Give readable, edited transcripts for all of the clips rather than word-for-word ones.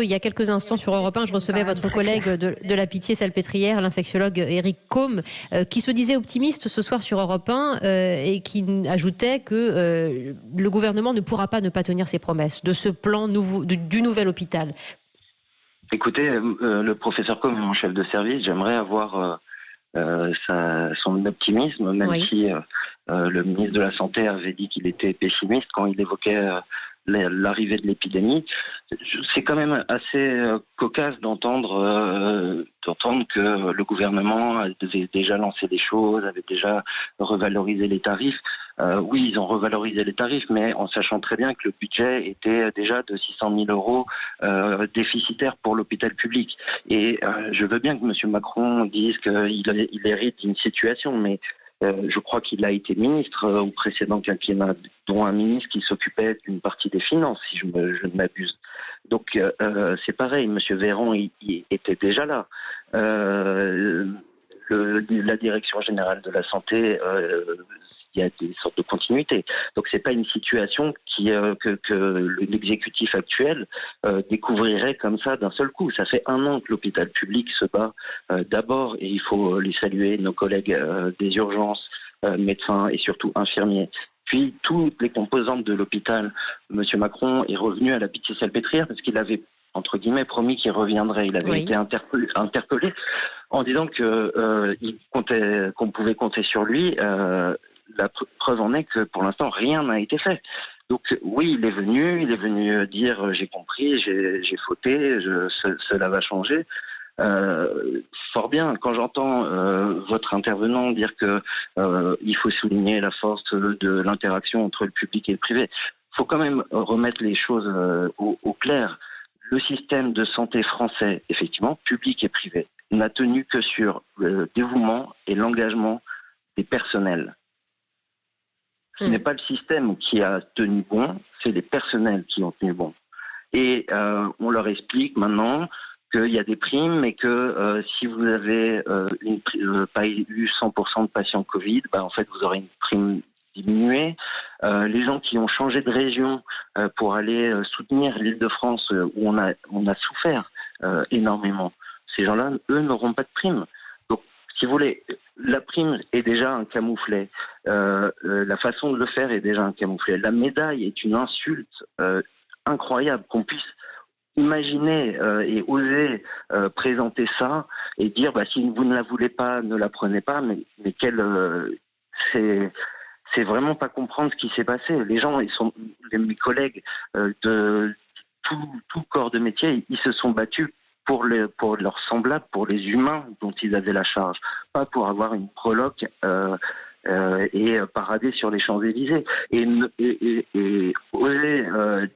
Il y a quelques instants sur Europe 1, je recevais votre collègue de la Pitié-Salpêtrière, l'infectiologue Éric Côme, qui se disait optimiste ce soir sur Europe 1 et qui ajoutait que le gouvernement ne pourra pas ne pas tenir ses promesses de ce plan nouveau, du nouvel hôpital. Écoutez, le professeur Côme est mon chef de service. J'aimerais avoir son optimisme, même si le ministre de la Santé avait dit qu'il était pessimiste quand il évoquait l'arrivée de l'épidémie. C'est quand même assez cocasse d'entendre que le gouvernement avait déjà lancé des choses, avait déjà revalorisé les tarifs. Oui, ils ont revalorisé les tarifs, mais en sachant très bien que le budget était déjà de 600 000 euros déficitaire pour l'hôpital public. Et je veux bien que M. Macron dise qu'il hérite d'une situation, mais je crois qu'il a été ministre au précédent quinquennat, dont un ministre qui s'occupait d'une partie des finances, si je ne m'abuse. Donc c'est pareil, M. Véran il était déjà là. La direction générale de la santé, il y a des sortes de continuité. Donc c'est pas une situation que l'exécutif actuel découvrirait comme ça d'un seul coup. Ça fait 1 an que l'hôpital public se bat d'abord, et il faut les saluer, nos collègues des urgences, médecins et surtout infirmiers. Puis toutes les composantes de l'hôpital. M. Macron est revenu à la Pitié-Salpêtrière parce qu'il avait, entre guillemets, promis qu'il reviendrait. Il avait été interpellé en disant qu'on pouvait compter sur lui. La preuve en est que pour l'instant rien n'a été fait. Donc oui, il est venu dire j'ai compris, j'ai fauté, cela va changer. Fort bien. Quand j'entends votre intervenant dire que il faut souligner la force de l'interaction entre le public et le privé, il faut quand même remettre les choses au clair. Le système de santé français, effectivement, public et privé, n'a tenu que sur le dévouement et l'engagement des personnels. Ce n'est pas le système qui a tenu bon, c'est les personnels qui ont tenu bon. Et on leur explique maintenant qu'il y a des primes, mais que si vous avez pas eu 100% de patients Covid, en fait vous aurez une prime diminuée. Les gens qui ont changé de région pour aller soutenir l'Île-de-France, où on a souffert énormément, ces gens-là, eux, n'auront pas de prime. Donc, si vous voulez, la prime est déjà un camouflet. La façon de le faire est déjà un camouflet. La médaille est une insulte incroyable qu'on puisse imaginer et oser présenter ça et dire si vous ne la voulez pas, ne la prenez pas. Mais c'est vraiment pas comprendre ce qui s'est passé. Les gens, mes collègues de tout corps de métier, ils se sont battus pour leurs semblables, pour les humains dont ils avaient la charge, pas pour avoir une proloque et parader sur les Champs-Élysées. Et oser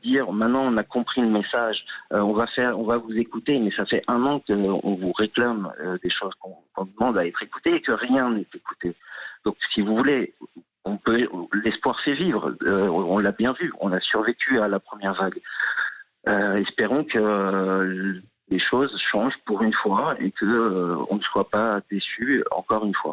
dire maintenant on a compris le message, on va vous écouter, mais ça fait 1 an qu'on vous réclame des choses qu'on demande à être écoutées et que rien n'est écouté. Donc si vous voulez, l'espoir fait vivre, on l'a bien vu, on a survécu à la première vague. Espérons que les choses changent pour une fois et qu'on ne soit pas déçus encore une fois.